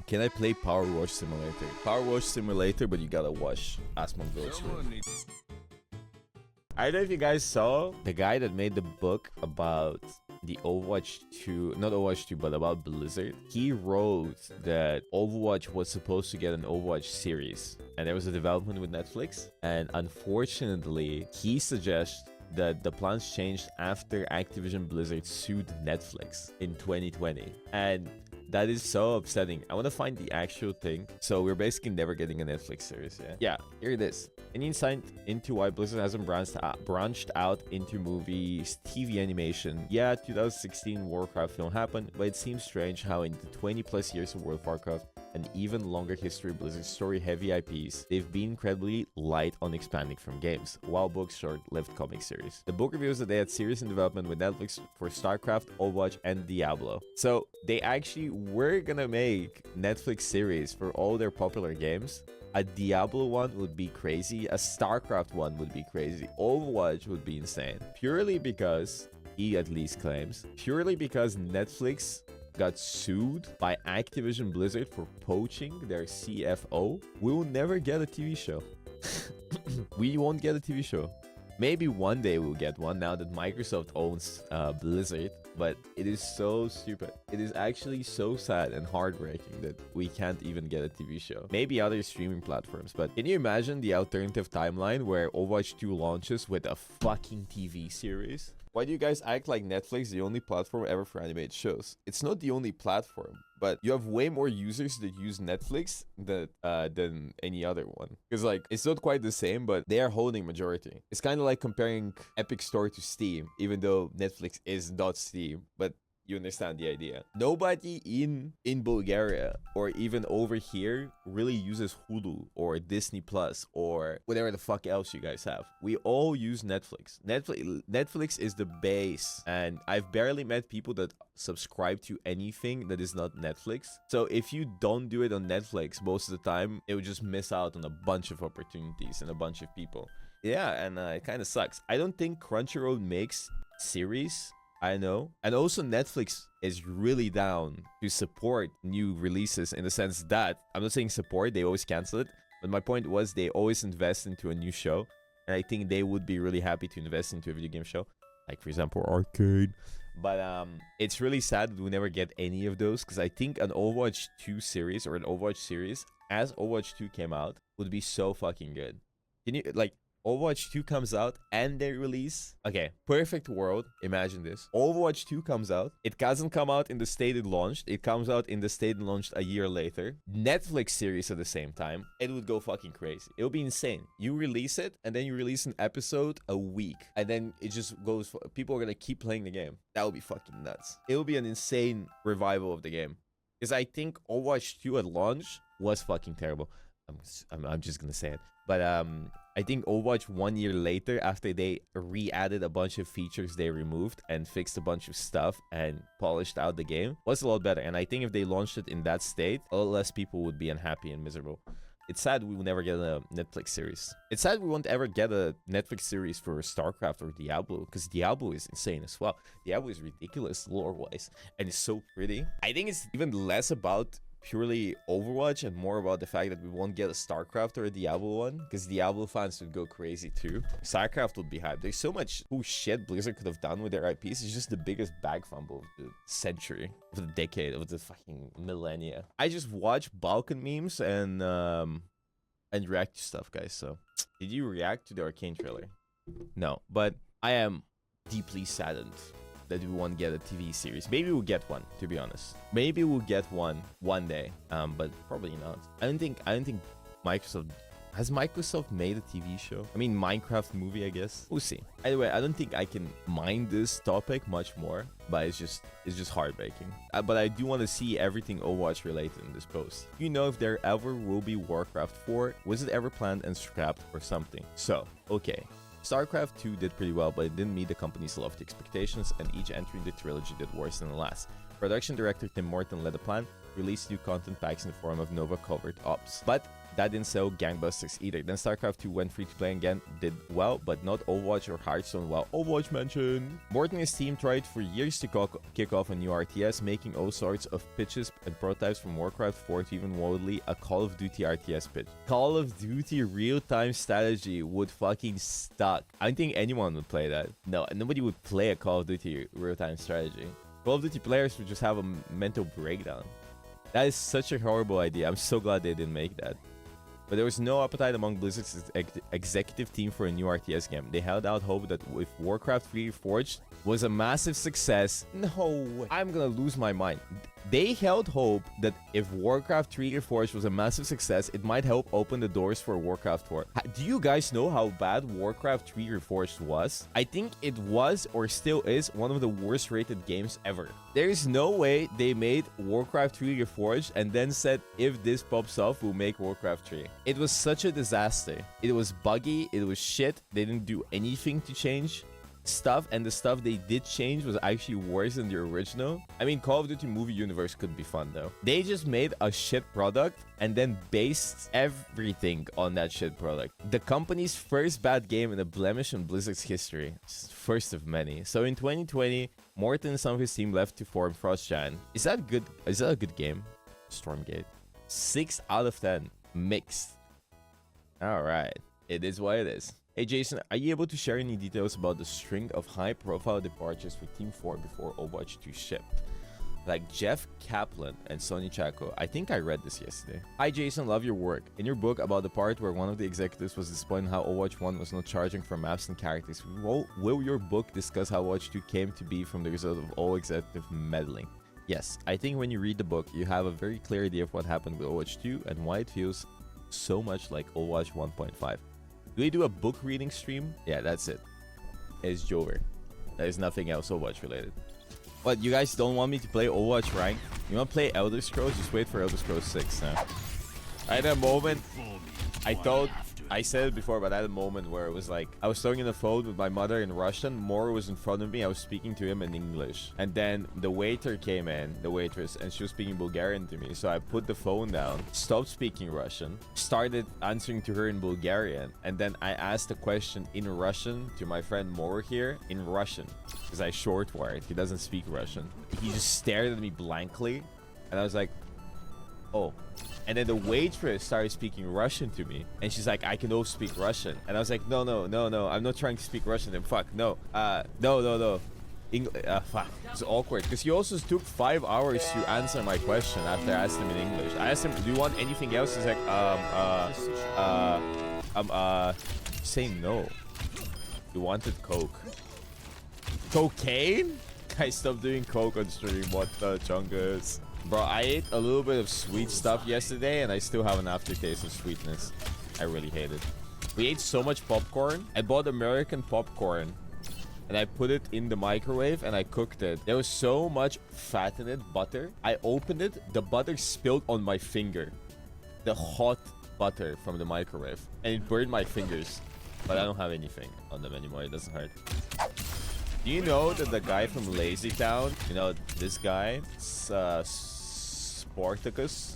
Can I play Power Wash Simulator? Power Wash Simulator, but you gotta wash Asmongold's. I don't know if you guys saw the guy that made the book about the Overwatch 2, not Overwatch 2, but about Blizzard. He wrote that Overwatch was supposed to get an Overwatch series, and there was a development with Netflix, and unfortunately, he suggests that the plans changed after Activision Blizzard sued Netflix in 2020, and that is so upsetting. I want to find the actual thing. So we're basically never getting a Netflix series, yeah? Yeah, here it is. Any insight into why Blizzard hasn't branched out into movies, TV animation? Yeah, 2016 Warcraft film happened, but it seems strange how in the 20 plus years of World of Warcraft, an even longer history of Blizzard's story-heavy IPs, they've been incredibly light on expanding from games, while books short-lived comic series. The book reveals that they had series in development with Netflix for StarCraft, Overwatch, and Diablo. So they actually were gonna make Netflix series for all their popular games. A Diablo one would be crazy, a StarCraft one would be crazy, Overwatch would be insane. Purely because, he at least claims, purely because Netflix got sued by Activision Blizzard for poaching their CFO, we will never get a TV show. We won't get a TV show. Maybe one day we'll get one now that Microsoft owns Blizzard, but it is so stupid. It is actually so sad and heartbreaking that we can't even get a TV show. Maybe other streaming platforms, but can you imagine the alternative timeline where Overwatch 2 launches with a fucking TV series? Why do you guys act like Netflix is the only platform ever for animated shows? It's not the only platform, but you have way more users that use Netflix than any other one. Because like, it's not quite the same, but they are holding majority. It's kind of like comparing Epic Store to Steam, even though Netflix is not Steam, but you understand the idea. Nobody in Bulgaria or even over here really uses Hulu or Disney Plus or whatever the fuck else you guys have. We all use Netflix. Netflix is the base, and I've barely met people that subscribe to anything that is not Netflix. So if you don't do it on Netflix most of the time, it would just miss out on a bunch of opportunities and a bunch of people. Yeah, and it kind of sucks. I don't think Crunchyroll makes series. I know. And also Netflix is really down to support new releases in the sense that, I'm not saying support, they always cancel it, but my point was they always invest into a new show, and I think they would be really happy to invest into a video game show, like for example Arcade. But it's really sad that we never get any of those, because I think an Overwatch 2 series or an Overwatch series as Overwatch 2 came out would be so fucking good. Can you, like, Overwatch 2 comes out and they release... Okay, perfect world. Imagine this. Overwatch 2 comes out. It doesn't come out in the state it launched. It comes out in the state it launched a year later. Netflix series at the same time. It would go fucking crazy. It would be insane. You release it and then you release an episode a week. And then it just goes... People are gonna keep playing the game. That would be fucking nuts. It would be an insane revival of the game. Because I think Overwatch 2 at launch was fucking terrible. I'm just gonna say it. But I think Overwatch 1 year later, after they re-added a bunch of features they removed and fixed a bunch of stuff and polished out the game, was a lot better. And I think if they launched it in that state, a lot less people would be unhappy and miserable. It's sad we will never get a Netflix series. It's sad we won't ever get a Netflix series for StarCraft or Diablo, because Diablo is insane as well. Diablo is ridiculous lore-wise, and it's so pretty. I think it's even less about purely Overwatch and more about the fact that we won't get a StarCraft or a Diablo one, because Diablo fans would go crazy too. StarCraft would be hyped. There's so much cool shit Blizzard could have done with their IPs. It's just the biggest bag fumble of the century, of the decade, of the fucking millennia. I just watch Balkan memes and react to stuff, guys. So, did you react to the Arcane trailer? No, but I am deeply saddened that we won't get a TV series. Maybe we'll get one, to be honest. Maybe we'll get one day, but probably not. I don't think Microsoft... Has Microsoft made a TV show? I mean, Minecraft movie, I guess. We'll see. Anyway, I don't think I can mind this topic much more, but it's just heartbreaking. But I do want to see everything Overwatch related in this post. You know if there ever will be Warcraft 4? Was it ever planned and scrapped or something? So, okay. StarCraft 2 did pretty well, but it didn't meet the company's lofty expectations, and each entry in the trilogy did worse than the last. Production director Tim Morton led the plan, released new content packs in the form of Nova covered ops. But that didn't sell gangbusters either. Then StarCraft 2 went free to play again, did well, but not Overwatch or Hearthstone, while Overwatch mentioned. Morton and his team tried for years to kick off a new RTS, making all sorts of pitches and prototypes from Warcraft 4 to even wildly a Call of Duty RTS pitch. Call of Duty real-time strategy would fucking suck. I don't think anyone would play that. No, nobody would play a Call of Duty real-time strategy. Call of Duty players would just have a mental breakdown. That is such a horrible idea. I'm so glad they didn't make that. But there was no appetite among Blizzard's executive team for a new RTS game. They held out hope that if Warcraft 3 Reforged was a massive success... No way. I'm gonna lose my mind. They held hope that if Warcraft 3 Reforged was a massive success, it might help open the doors for Warcraft 4. Do you guys know how bad Warcraft 3 Reforged was? I think it was, or still is, one of the worst rated games ever. There is no way they made Warcraft 3 Reforged and then said, if this pops off, we'll make Warcraft 3. It was such a disaster. It was buggy, it was shit, they didn't do anything to change stuff, and the stuff they did change was actually worse than the original. I mean, Call of Duty movie universe could be fun though. They just made a shit product and then based everything on that shit product. The company's first bad game and a blemish in Blizzard's history. First of many. So in 2020, Morton and some of his team left to form FrostGiant. Is that good? Is that a good game? Stormgate. 6 out of 10. Mixed. Alright. It is what it is. Hey Jason, are you able to share any details about the string of high-profile departures for Team 4 before Overwatch 2 shipped? Like Jeff Kaplan and Sonny Chaco. I think I read this yesterday. Hi Jason, love your work. In your book about the part where one of the executives was disappointed how Overwatch 1 was not charging for maps and characters, will your book discuss how Overwatch 2 came to be from the result of all executive meddling? Yes, I think when you read the book, you have a very clear idea of what happened with Overwatch 2 and why it feels so much like Overwatch 1.5. Do we do a book reading stream? Yeah, that's it. It's Jover. There's nothing else Overwatch related. What, you guys don't want me to play Overwatch rank? You want to play Elder Scrolls? Just wait for Elder Scrolls 6 now. I had a moment, I thought, I said it before, but I had a moment where it was like, I was talking on the phone with my mother in Russian, Moro was in front of me, I was speaking to him in English. And then the waiter came in, the waitress, and she was speaking Bulgarian to me. So I put the phone down, stopped speaking Russian, started answering to her in Bulgarian, and then I asked a question in Russian to my friend Moro here, in Russian. Because I short-wired, he doesn't speak Russian. He just stared at me blankly, and I was like, oh. And then the waitress started speaking Russian to me. And she's like, I can also speak Russian. And I was like, no. I'm not trying to speak Russian. Then fuck, no. No. Fuck. It's awkward. Because he also took 5 hours to answer my question after I asked him in English. I asked him, do you want anything else? He's like, saying no. You wanted Coke. Cocaine? I stopped doing Coke on stream. What the chungus? Bro, I ate a little bit of sweet stuff yesterday and I still have an aftertaste of sweetness. I really hate it. We ate so much popcorn. I bought American popcorn and I put it in the microwave and I cooked it. There was so much fat in it, butter. I opened it, the butter spilled on my finger. The hot butter from the microwave. And it burned my fingers. But I don't have anything on them anymore. It doesn't hurt. Do you know that the guy from Lazy Town, you know, this guy, Sporticus?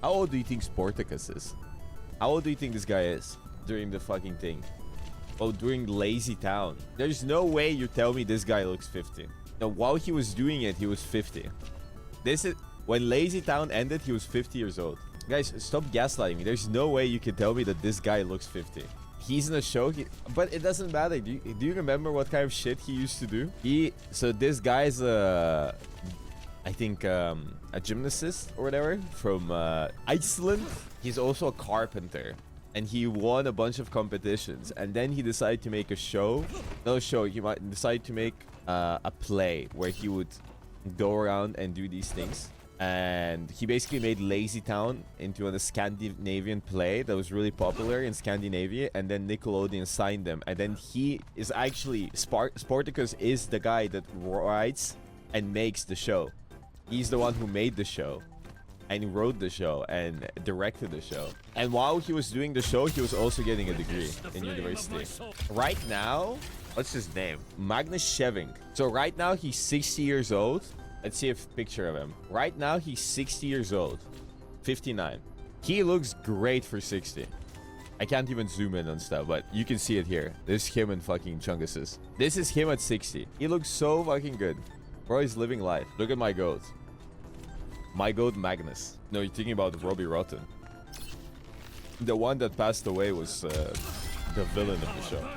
How old do you think Sporticus is? How old do you think this guy is during the fucking thing? Oh, during Lazy Town. There's no way you tell me this guy looks 50. Now, while he was doing it, he was 50. This is... When Lazy Town ended, he was 50 years old. Guys, stop gaslighting me. There's no way you can tell me that this guy looks 50. He's in a show, but it doesn't matter. Do you remember what kind of shit he used to do? So this guy's I think a gymnast or whatever from Iceland. He's also a carpenter, and he won a bunch of competitions. And then he decided to make a show. No show. He might decide to make a play where he would go around and do these things. And he basically made Lazy Town into a Scandinavian play that was really popular in Scandinavia, and then Nickelodeon signed them. And then he is actually Sporticus is the guy that writes and makes the show. He's the one who made the show and wrote the show and directed the show. And while he was doing the show, he was also getting a degree in university. Right now, what's his name? Magnus Sheving. So right now he's 60 years old. Let's see a picture of him. Right now, he's 60 years old. 59. He looks great for 60. I can't even zoom in on stuff, but you can see it here. This is him in fucking Chunguses. This is him at 60. He looks so fucking good. Bro, he's living life. Look at my goat. My goat Magnus. No, you're thinking about Robbie Rotten. The one that passed away was the villain of the show.